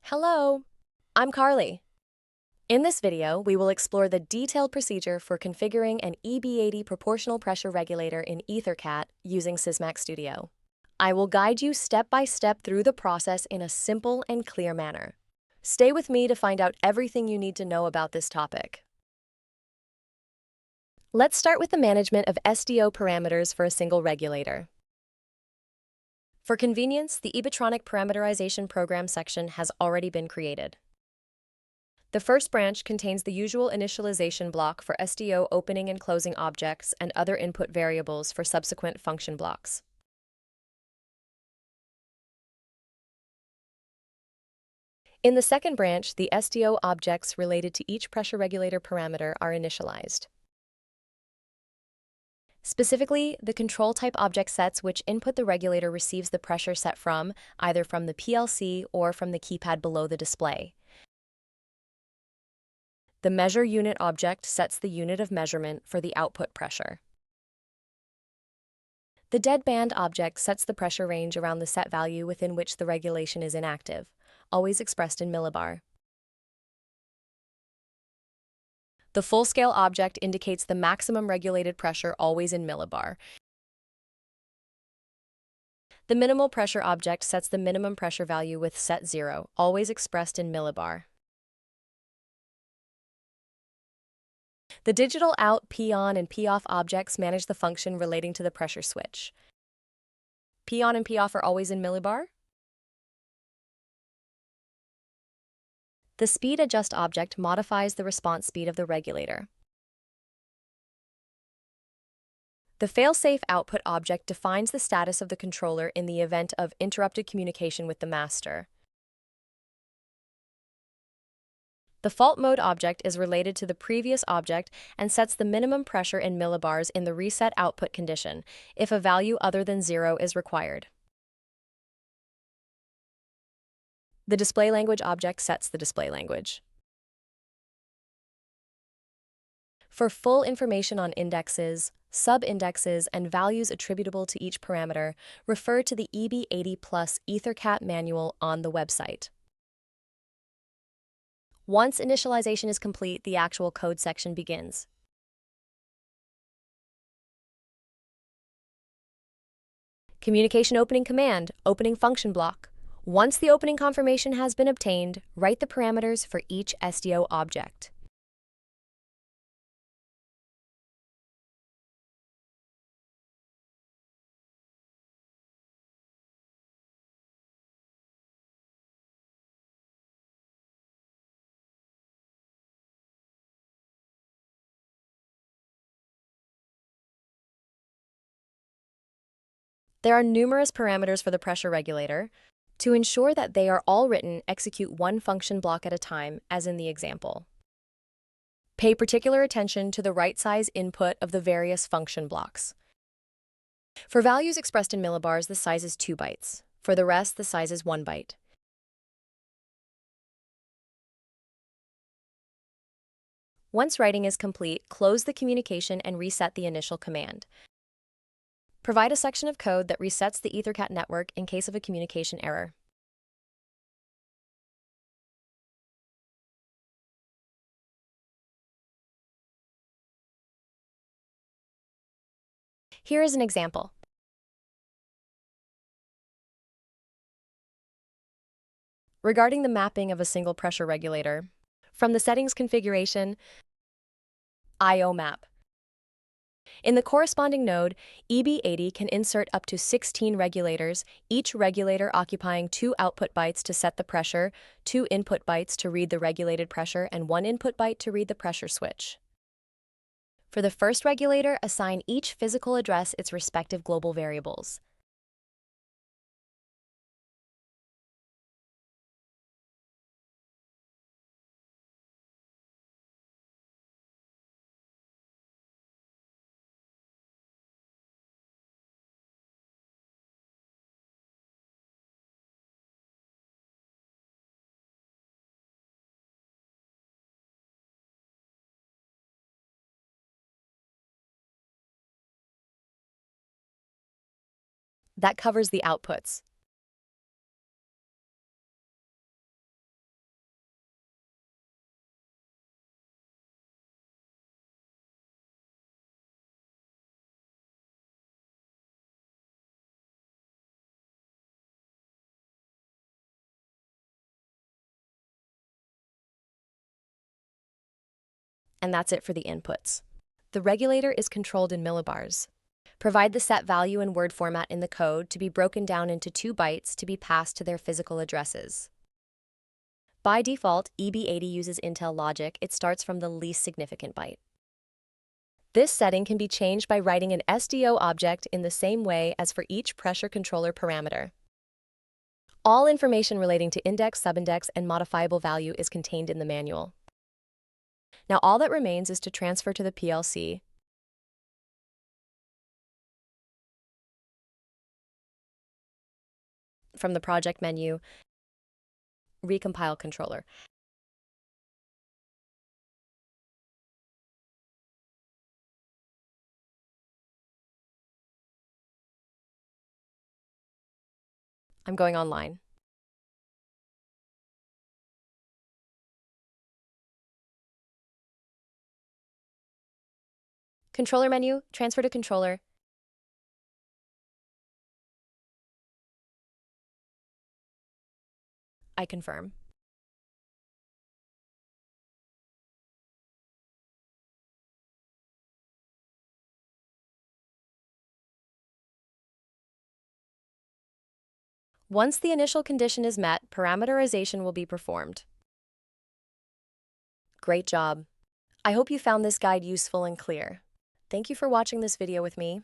Hello, I'm Carly. In this video, we will explore the detailed procedure for configuring an EB80 proportional pressure regulator in ETHERCAT using Sysmax Studio. I will guide you step by step through the process in a simple and clear manner. Stay with me to find out everything you need to know about this topic. Let's start with the management of SDO parameters for a single regulator. For convenience, the Ebitronic Parameterization Program section has already been created. The first branch contains the usual initialization block for SDO opening and closing objects and other input variables for subsequent function blocks. In the second branch, the SDO objects related to each pressure regulator parameter are initialized. Specifically, the control type object sets which input the regulator receives the pressure set from, either from the PLC or from the keypad below the display. The measure unit object sets the unit of measurement for the output pressure. The deadband object sets the pressure range around the set value within which the regulation is inactive, always expressed in millibar. The full-scale object indicates the maximum regulated pressure always in millibar. The minimal pressure object sets the minimum pressure value with set 0, always expressed in millibar. The digital out, P-on, and P-off objects manage the function relating to the pressure switch. P-on and P-off are always in millibar. The speed adjust object modifies the response speed of the regulator. The failsafe output object defines the status of the controller in the event of interrupted communication with the master. The fault mode object is related to the previous object and sets the minimum pressure in millibars in the reset output condition, if a value other than 0 is required. The display language object sets the display language. For full information on indexes, sub-indexes, and values attributable to each parameter, refer to the EB80 Plus EtherCAT manual on the website. Once initialization is complete, the actual code section begins. Communication opening command, opening function block. Once the opening confirmation has been obtained, write the parameters for each SDO object. There are numerous parameters for the pressure regulator. To ensure that they are all written, execute one function block at a time, as in the example. Pay particular attention to the right size input of the various function blocks. For values expressed in millibars, the size is 2 bytes. For the rest, the size is 1 byte. Once writing is complete, close the communication and reset the initial command. Provide a section of code that resets the EtherCAT network in case of a communication error. Here is an example. Regarding the mapping of a single pressure regulator, from the settings configuration, I/O map. In the corresponding node, EB80 can insert up to 16 regulators, each regulator occupying 2 output bytes to set the pressure, 2 input bytes to read the regulated pressure, and 1 input byte to read the pressure switch. For the first regulator, assign each physical address its respective global variables. That covers the outputs. And that's it for the inputs. The regulator is controlled in millibars. Provide the set value in word format in the code to be broken down into 2 bytes to be passed to their physical addresses. By default, EB80 uses Intel logic. It starts from the least significant byte. This setting can be changed by writing an SDO object in the same way as for each pressure controller parameter. All information relating to index, subindex, and modifiable value is contained in the manual. Now all that remains is to transfer to the PLC. From the project menu, recompile controller. I'm going online. Controller menu, transfer to controller. I confirm. Once the initial condition is met, parameterization will be performed. Great job. I hope you found this guide useful and clear. Thank you for watching this video with me.